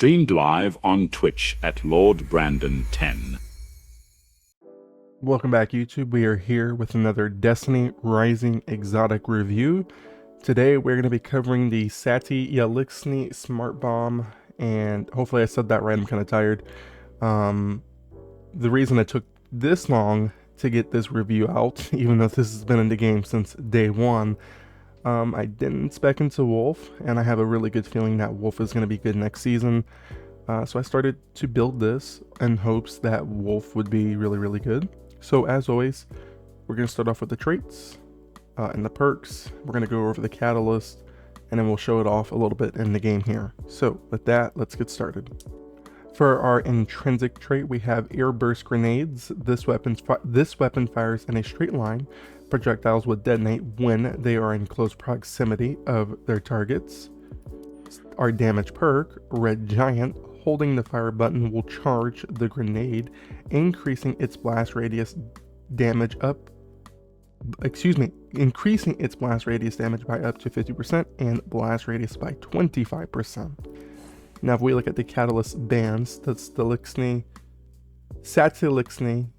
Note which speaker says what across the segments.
Speaker 1: Stream live on Twitch at Lord Brandon 10.
Speaker 2: Welcome back, YouTube. We are here with another Destiny Rising exotic review. Today we're going to be covering the Satiyaaliksni Smart Bomb, and hopefully I said that right. I'm kind of tired. The reason it took this long to get this review out, even though this has been in the game since day one, I didn't spec into Wolf, and I have a really good feeling that Wolf is going to be good next season. So I started to build this in hopes that Wolf would be really good. So as always, we're going to start off with the traits and the perks. We're going to go over the catalyst, and then we'll show it off a little bit in the game here. So with that, let's get started. For our intrinsic trait, we have air burst grenades. This weapon fires in a straight line. Projectiles will detonate when they are in close proximity of their targets. Our damage perk, Red Giant, holding the fire button will charge the grenade, increasing its blast radius damage increasing its blast radius damage by up to 50% and blast radius by 25%. Now if we look at the catalyst bands, that's the Satiyaaliksni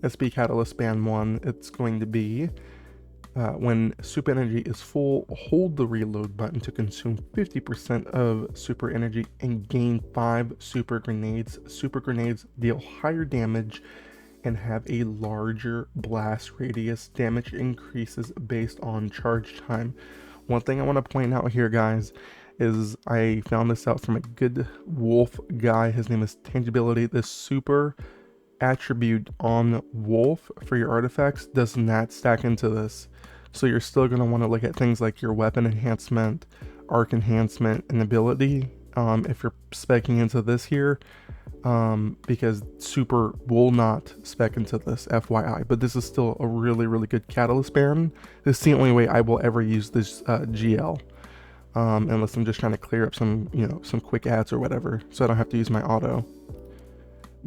Speaker 2: SP Catalyst Band 1, it's going to be when super energy is full, hold the reload button to consume 50% of super energy and gain 5 super grenades. Super grenades deal higher damage and have a larger blast radius. Damage increases based on charge time. One thing I want to point out here, guys, is I found this out from a good Wolf guy. His name is Tangibility. The super attribute on Wolf for your artifacts does not stack into this, so you're still going to want to look at things like your weapon enhancement, arc enhancement, and ability if you're speccing into this here, because super will not spec into this, FYI. But this is still a really good catalyst band. This is the only way I will ever use this GL, unless I'm just trying to clear up some quick ads or whatever, so I don't have to use my auto.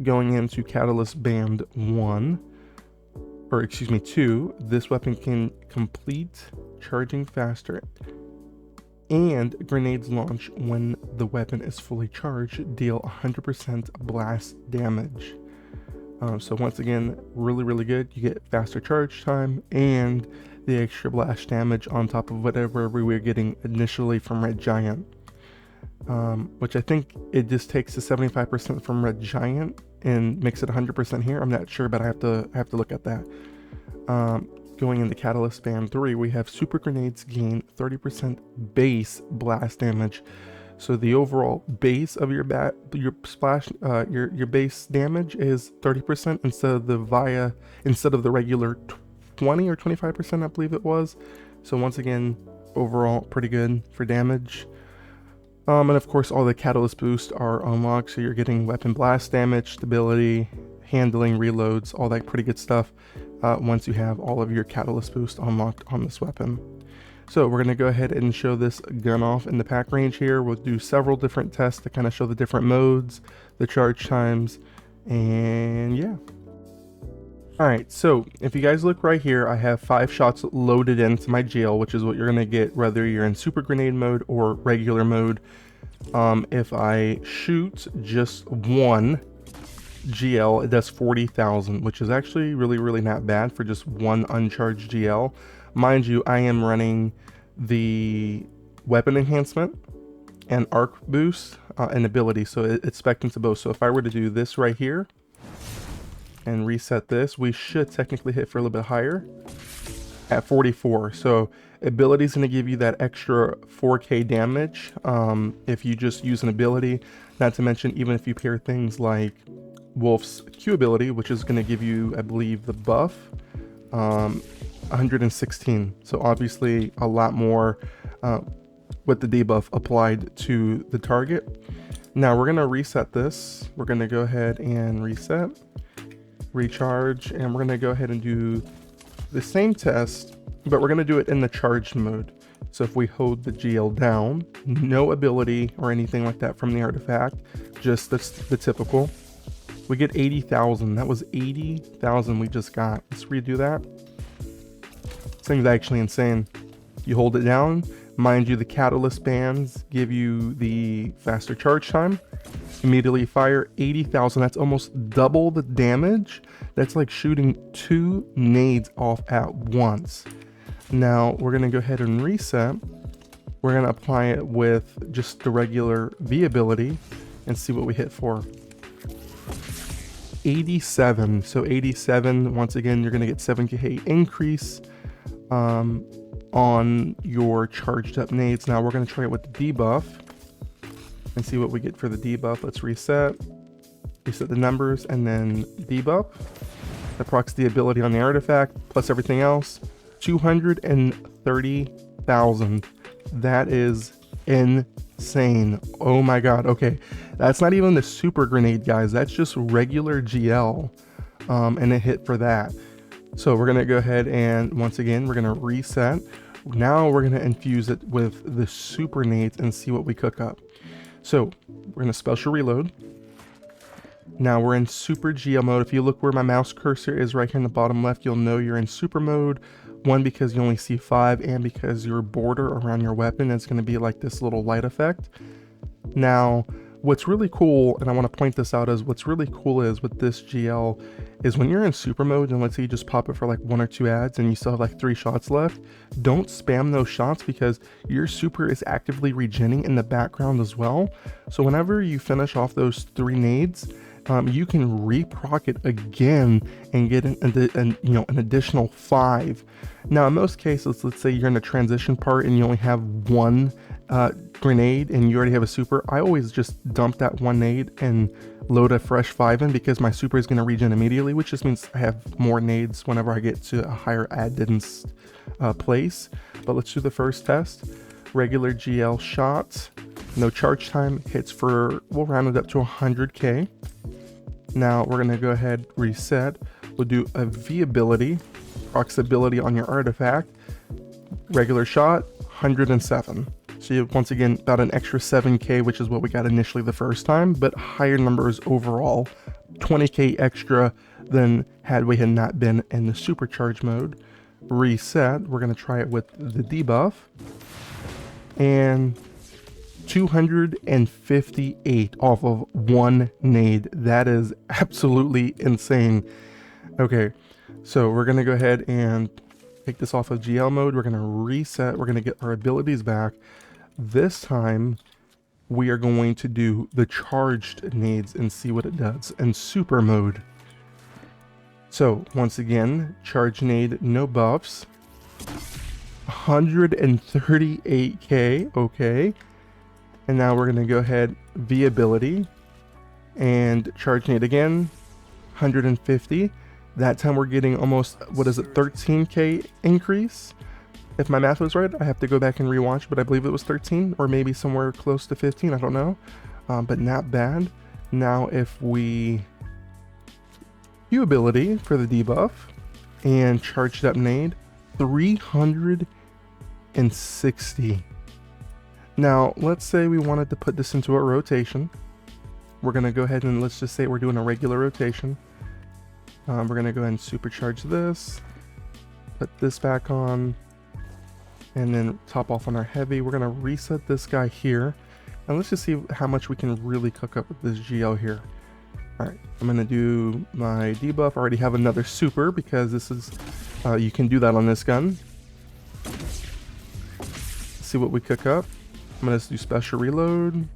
Speaker 2: Going into Catalyst Band 2, this weapon can complete charging faster, and grenades launch when the weapon is fully charged, deal 100% blast damage. So once again, really good. You get faster charge time and the extra blast damage on top of whatever we were getting initially from Red Giant. Which I think it just takes the 75% from Red Giant and makes it 100% here. I'm not sure, but I have to look at that. Going into Catalyst Band 3, we have super grenades gain 30% base blast damage. So the overall base of your base damage is 30% instead of the regular 20 or 25%, I believe it was. So once again, overall pretty good for damage. And of course, all the catalyst boosts are unlocked, so you're getting weapon blast damage, stability, handling, reloads, all that pretty good stuff once you have all of your catalyst boosts unlocked on this weapon. So we're going to go ahead and show this gun off in the pack range here. We'll do several different tests to kind of show the different modes, the charge times, and yeah. Alright, so if you guys look right here, I have 5 shots loaded into my GL, which is what you're going to get whether you're in super grenade mode or regular mode. If I shoot just one GL, it does 40,000, which is actually really not bad for just one uncharged GL. Mind you, I am running the weapon enhancement and arc boost and ability, so it's spec'd into both. So if I were to do this right here and reset this, we should technically hit for a little bit higher at 44. So ability is going to give you that extra 4k damage if you just use an ability. Not to mention, even if you pair things like Wolf's Q ability, which is going to give you, I believe, the buff 116. So obviously a lot more with the debuff applied to the target. Now we're going to reset this. We're going to go ahead and reset, recharge, and we're going to go ahead and do the same test, but we're going to do it in the charged mode. So if we hold the GL down, no ability or anything like that from the artifact, just the typical, we get 80,000. That was 80,000 we just got. Let's redo that. This thing's actually insane. You hold it down, Mind you, the catalyst bands give you the faster charge time. Immediately fire 80,000. That's almost double the damage. That's like shooting 2 nades off at once. Now we're going to go ahead and reset. We're going to apply it with just the regular V ability and see what we hit for. 87. So 87, once again, you're going to get 7k increase on your charged up nades. Now we're going to try it with the debuff and see what we get for the debuff. Let's reset the numbers, and then debuff. That procs the ability on the artifact plus everything else. 230,000. That is insane. Oh my god. Okay, that's not even the super grenade, guys. That's just regular GL, and a hit for that. So we're gonna go ahead and once again we're gonna reset. Now we're gonna infuse it with the super nades and see what we cook up. So we're gonna special reload. Now we're in super GL mode. If you look where my mouse cursor is right here in the bottom left, you'll know you're in super mode. One, because you only see 5, and because your border around your weapon is going to be like this little light effect. Now, what's really cool, and I want to point this out, is what's really cool is with this GL is when you're in super mode, and let's say you just pop it for like 1 or 2 ads and you still have like 3 shots left, don't spam those shots because your super is actively regenning in the background as well. So whenever you finish off those 3 nades, you can reproc it again and get an additional 5. Now in most cases, let's say you're in a transition part and you only have 1 grenade and you already have a super, I always just dump that 1 nade and load a fresh 5 in, because my super is going to regen immediately, which just means I have more nades whenever I get to a higher added place. But let's do the first test. Regular GL shots, no charge time, hits for, we'll round it up to 100k. Now we're going to go ahead, reset. We'll do a V ability, procs ability on your artifact. Regular shot, 107. So you have, once again, about an extra 7k, which is what we got initially the first time, but higher numbers overall. 20k extra than had we had not been in the supercharge mode. Reset. We're going to try it with the debuff. And 258 off of 1 nade. That is absolutely insane. Okay, so we're gonna go ahead and take this off of GL mode. We're gonna reset. We're gonna get our abilities back. This time we are going to do the charged nades and see what it does in super mode. So once again, charge nade, no buffs, 138k. Okay. And now we're going to go ahead, V ability, and charge nade again, 150. That time we're getting almost, 13k increase? If my math was right, I have to go back and rewatch, but I believe it was 13, or maybe somewhere close to 15, I don't know. But not bad. Now if we Q ability for the debuff, and charged up nade, 360. Now, let's say we wanted to put this into a rotation. We're going to go ahead and let's just say we're doing a regular rotation. We're going to go ahead and supercharge this, put this back on, and then top off on our heavy. We're going to reset this guy here. And let's just see how much we can really cook up with this GL here. All right, I'm going to do my debuff. I already have another super because this is, you can do that on this gun. Let's see what we cook up. I'm going to do special reload.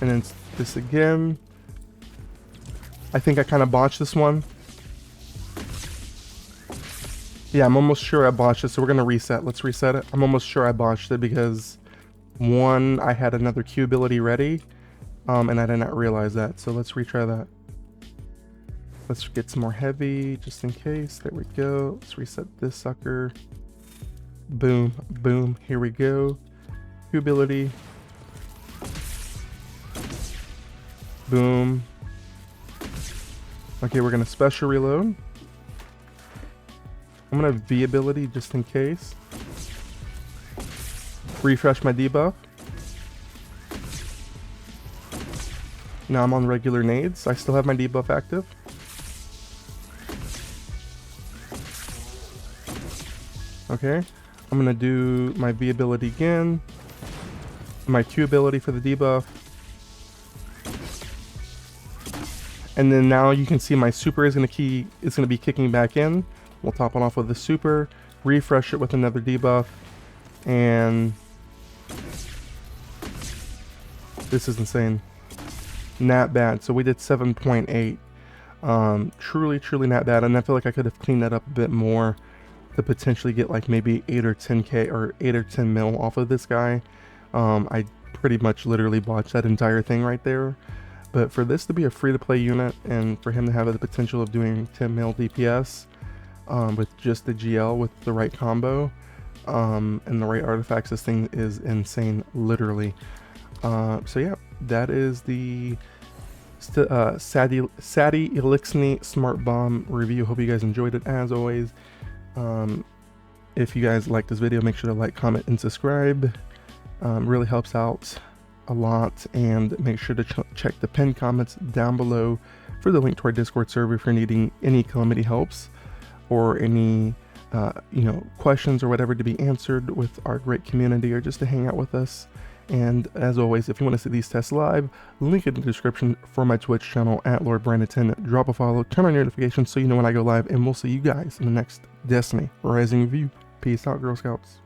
Speaker 2: And then this again. I think I kind of botched this one. Yeah, I'm almost sure I botched it, so we're going to reset. Let's reset it. I'm almost sure I botched it because, one, I had another Q ability ready, and I did not realize that. So let's retry that. Let's get some more heavy, just in case. There we go. Let's reset this sucker. Boom, boom. Here we go. Q ability. Boom. Okay, we're going to special reload. I'm going to V ability just in case. Refresh my debuff. Now I'm on regular nades. I still have my debuff active. Okay, I'm gonna do my V ability again, my Q ability for the debuff, and then now you can see my super is gonna be kicking back in. We'll top it off with the super, refresh it with another debuff, and this is insane. Not bad. So we did 7.8. Truly not bad, and I feel like I could have cleaned that up a bit more to potentially get like maybe 8 or 10k or 8 or 10 mil off of this guy. I pretty much literally botched that entire thing right there. But for this to be a free-to-play unit and for him to have the potential of doing 10 mil DPS with just the GL with the right combo and the right artifacts, this thing is insane, literally. So yeah, that is the Satiyaaliksni Smart Bomb review. Hope you guys enjoyed it as always. If you guys like this video, make sure to like, comment, and subscribe. Really helps out a lot, and make sure to check the pinned comments down below for the link to our Discord server if you're needing any calamity helps or any questions or whatever to be answered with our great community, or just to hang out with us. And as always, if you want to see these tests live, link in the description for my Twitch channel at Lord Brandon10. Drop a follow, turn on notifications so you know when I go live, and we'll see you guys in the next Destiny Rising review. Peace out, Girl Scouts.